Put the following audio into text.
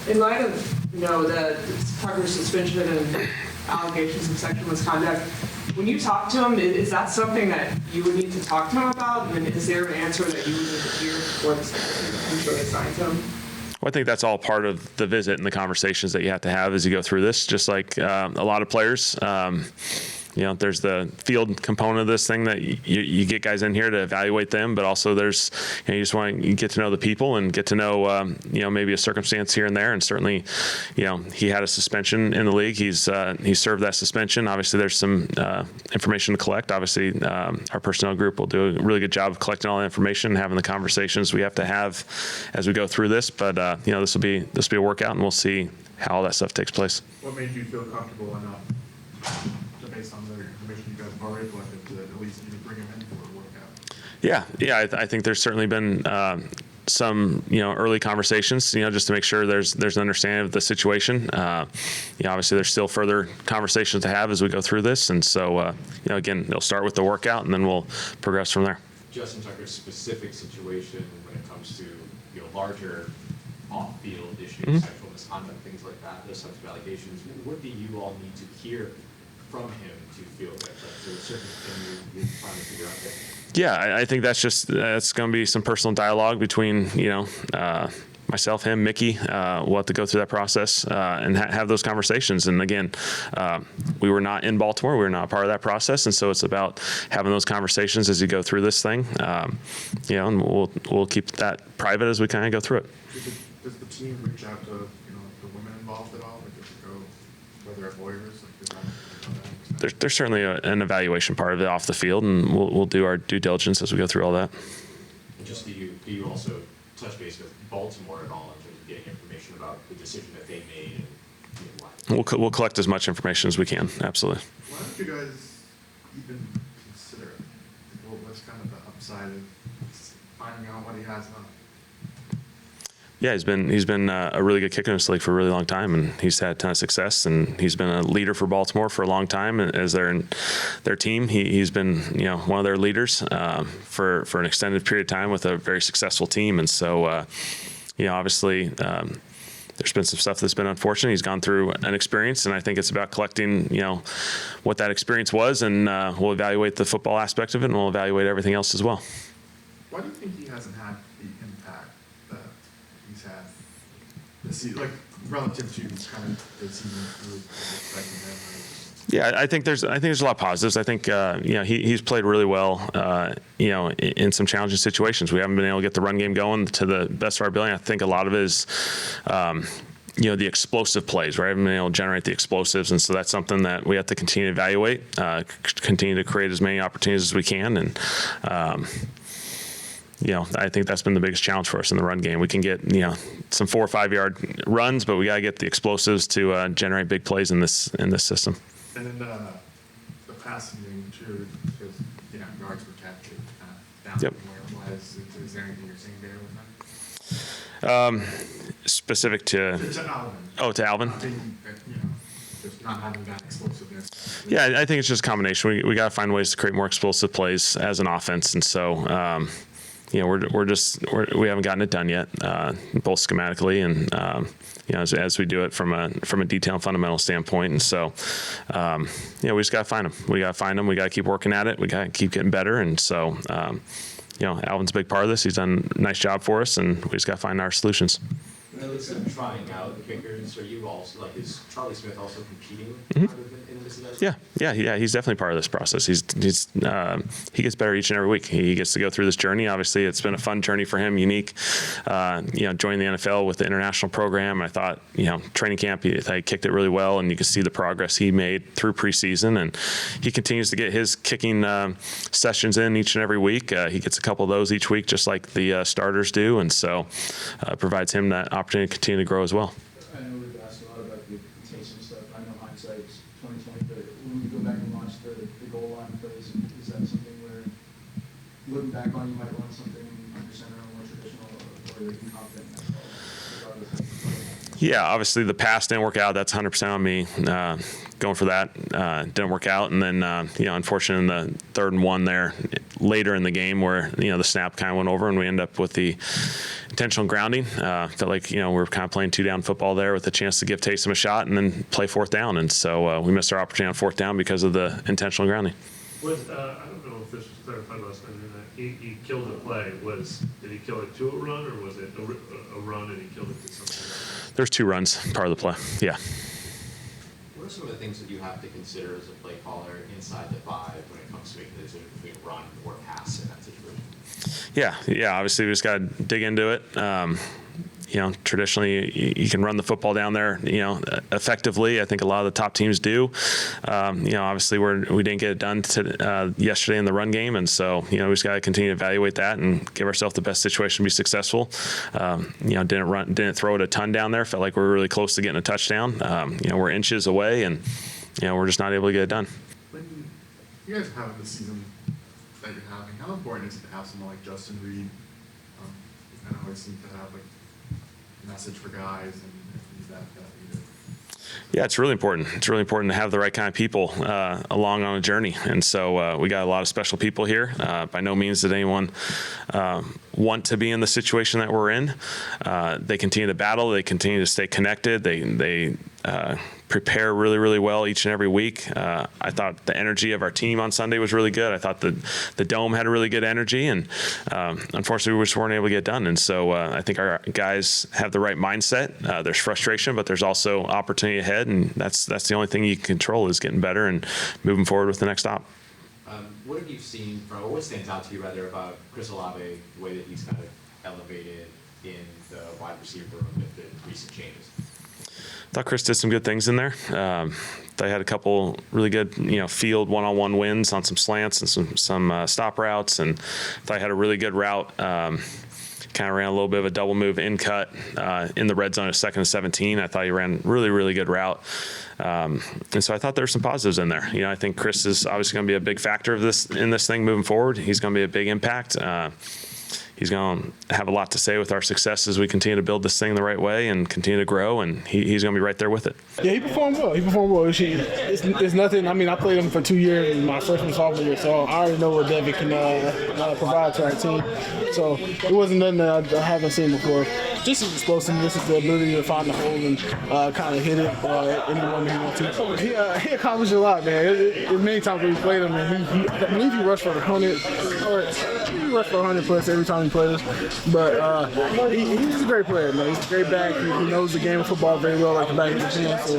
In light of, the Tucker suspension and allegations of sexual misconduct, when you talk to him, is that something that you would need to talk to him about? And is there an answer that you would need to hear before the suspension is assigned to him? Well, I think that's all part of the visit and the conversations that you have to have as you go through this. Just like a lot of players, there's the field component of this thing that you get guys in here to evaluate them, but also there's, you just want to get to know the people and get to know, maybe a circumstance here and there. And certainly, he had a suspension in the league. He's served that suspension. Obviously, there's some information to collect. Obviously, our personnel group will do a really good job of collecting all the information and having the conversations we have to have as we go through this. But this will be a workout, and we'll see how all that stuff takes place. What made you feel comfortable enough, based on the information you guys have already collected, to at least bring him in for a workout? Yeah. I think there's certainly been some early conversations, just to make sure there's an understanding of the situation. Obviously there's still further conversations to have as we go through this, and so again, it'll start with the workout, and then we'll progress from there. Justin Tucker's specific situation when it comes to larger off-field issues, sexual misconduct, things like that, those types of allegations, what do you all need to hear from him to feel that there's a certain thing you're trying to figure out there? Yeah, I think that's going to be some personal dialogue between, myself, him, Mickey. We'll have to go through that process and have those conversations. And again, we were not in Baltimore. We were not part of that process. And so it's about having those conversations as you go through this thing. And we'll keep that private as we kind of go through it. Does the team reach out to, the women involved at all? Like, does it go, whether they're lawyers? There's certainly an evaluation part of it off the field, and we'll do our due diligence as we go through all that. Just do you also touch base with Baltimore at all in terms of getting information about the decision that they made and why? We'll collect as much information as we can. Absolutely. Why don't you guys even consider it? Well, what's kind of the upside of finding out what he has on? Yeah, he's been a really good kicker in this league for a really long time, and he's had a ton of success, and he's been a leader for Baltimore for a long time. And as their team, he's been one of their leaders for an extended period of time with a very successful team. And so obviously there's been some stuff that's been unfortunate. He's gone through an experience, and I think it's about collecting what that experience was, and we'll evaluate the football aspect of it, and we'll evaluate everything else as well. Why do you think he hasn't had the impact that he's had this season, like relative to kind of the season he was expecting him? Yeah, I think there's a lot of positives. I think he's played really well. In some challenging situations, we haven't been able to get the run game going to the best of our ability. I think a lot of it is the explosive plays, right? I haven't been able to generate the explosives, and so that's something that we have to continue to evaluate, continue to create as many opportunities as we can, and I think that's been the biggest challenge for us in the run game. We can get some 4 or 5 yard runs, but we got to get the explosives to generate big plays in this system. And then the passing game too, because yards per catch down Yep. from where it was. Is there anything you're seeing there with that? Specific to Alvin. Oh, to Alvin. I think just not having that explosiveness. Yeah, I think it's just a combination. We got to find ways to create more explosive plays as an offense, and so we haven't gotten it done yet, both schematically and as we do it from a detail and fundamental standpoint. And so we just got to find them. We got to find them. We got to keep working at it. We got to keep getting better. And so Alvin's a big part of this. He's done a nice job for us, and we just got to find our solutions. When it looks like trying out the kickers, are you also is Charlie Smyth also competing in this event? Yeah. He's definitely part of this process. He gets better each and every week. He gets to go through this journey. Obviously, it's been a fun journey for him, unique. Joining the NFL with the international program. I thought, training camp, he kicked it really well, and you could see the progress he made through preseason. And he continues to get his kicking sessions in each and every week. He gets a couple of those each week, just like the starters do, and so provides him that opportunity to continue to grow as well. I know we've asked a lot about the Taysom stuff. I know hindsight's 20/20, but when we go back and watch the goal line plays, is that something where, looking back on, you might run something under center or more traditional, or are you confident in that ball? Yeah, obviously the pass didn't work out. That's 100% on me. Going for that didn't work out, and then unfortunately in the 3rd and 1 there, later in the game where, the snap kind of went over and we end up with the intentional grounding. Felt like, we're kind of playing 2-down football there with a chance to give Taysom a shot and then play 4th down. And so we missed our opportunity on 4th down because of the intentional grounding. I don't know if this was clarified last time. He killed the play. Did he kill it to a run, or was it a run and he killed it to something? There's 2 runs, part of the play. Yeah. What are some of the things that you have to consider as a play caller inside the 5 when it comes to making the decision between run or pass in that situation? Yeah. Obviously, we just got to dig into it. Traditionally, you can run the football down there, effectively. I think a lot of the top teams do. Obviously, we didn't get it done yesterday in the run game, and so we just got to continue to evaluate that and give ourselves the best situation to be successful. Didn't throw it a ton down there. Felt like we were really close to getting a touchdown. We're inches away, and we're just not able to get it done. When you guys are having the season that you're having, how important is it to have someone like Justin Reid? I know it seems to have message for guys and things that leader. Yeah, it's really important. It's really important to have the right kind of people along on a journey. And so we got a lot of special people here. By no means did anyone want to be in the situation that we're in. They continue to battle. They continue to stay connected. They prepare really, really well each and every week. I thought the energy of our team on Sunday was really good. I thought the Dome had a really good energy, and unfortunately we just weren't able to get it done. And so I think our guys have the right mindset. There's frustration, but there's also opportunity ahead, and that's the only thing you can control is getting better and moving forward with the next stop. What have you seen or what stands out to you rather about Chris Olave, the way that he's kind of elevated in the wide receiver room with the recent changes? I thought Chris did some good things in there. They had a couple really good, field one-on-one wins on some slants and some stop routes, and I thought he had a really good route. Kind of ran a little bit of a double move in cut in the red zone at 2nd and 17. I thought he ran really, really good route. And so I thought there were some positives in there. I think Chris is obviously going to be a big factor in this thing moving forward. He's going to be a big impact. He's going to have a lot to say with our success as we continue to build this thing the right way and continue to grow, and he's going to be right there with it. Yeah, he performed well. It's nothing. I mean, I played him for 2 years in my freshman sophomore year, so I already know what Devin can provide to our team. So it wasn't nothing that I haven't seen before. Just his explosiveness, just the ability to find the hole and kind of hit it anyone he wants to. He accomplished a lot, man. Many times we played him, and I believe he rushed for 100, or he rushed for 100 plus every time he played us. But he's a great player, man. He's a great back. He knows the game of football very well, like the back of his hand. So